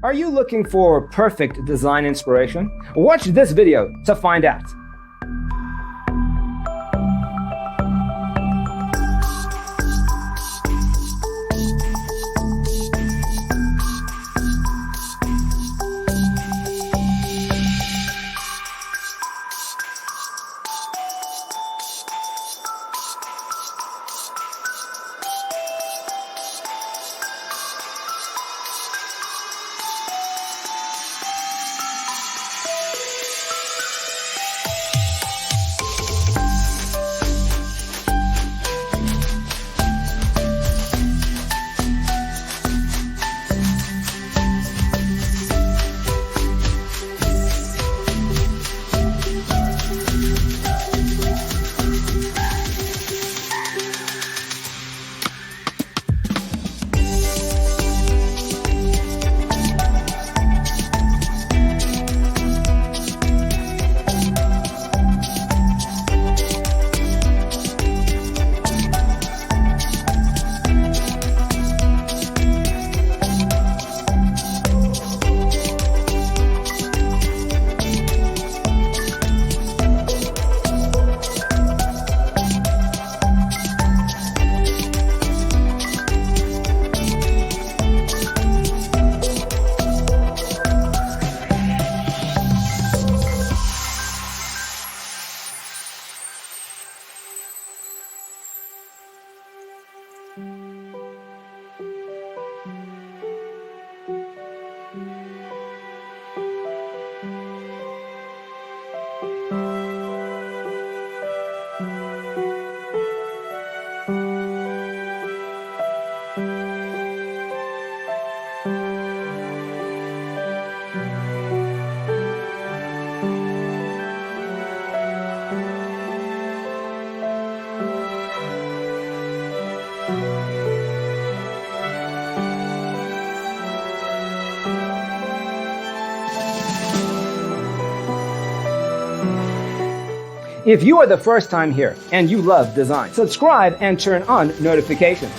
Are you looking for perfect design inspiration? Watch this video to find out. If you are the first time here and you love design, subscribe and turn on notifications.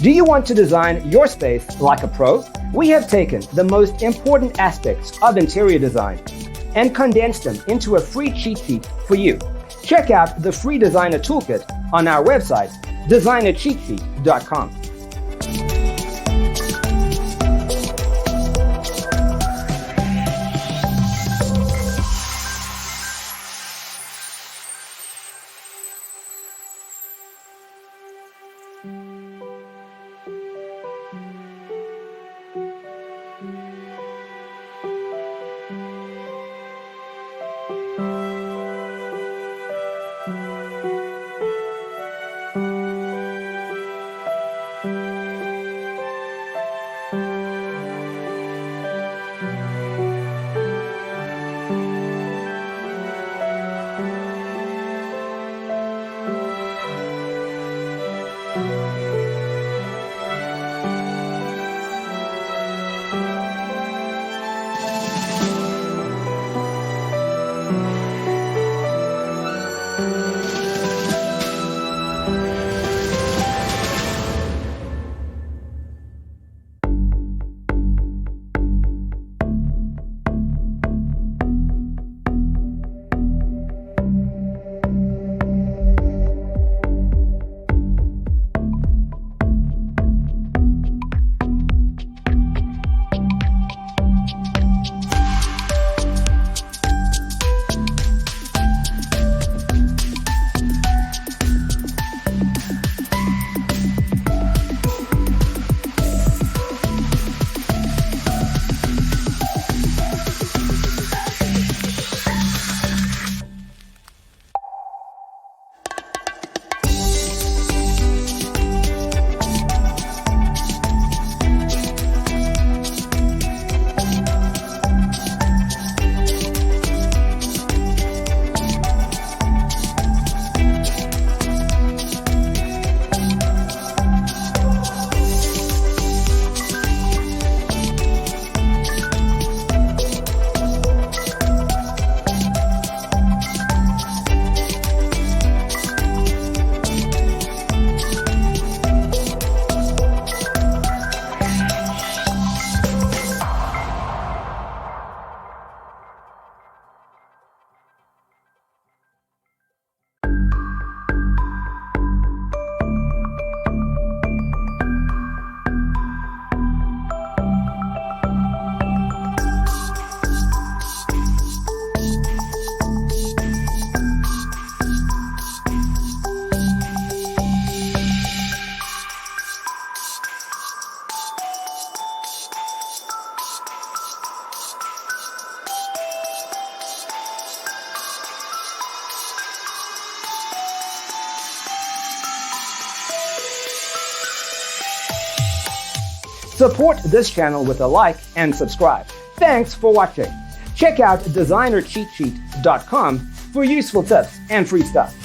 Do you want to design your space like a pro? We have taken the most important aspects of interior design and condensed them into a free cheat sheet for you. Check out the free designer toolkit on our website, designercheatsheet.com. Support this channel with a like and subscribe. Thanks for watching. Check out designercheatsheet.com for useful tips and free stuff.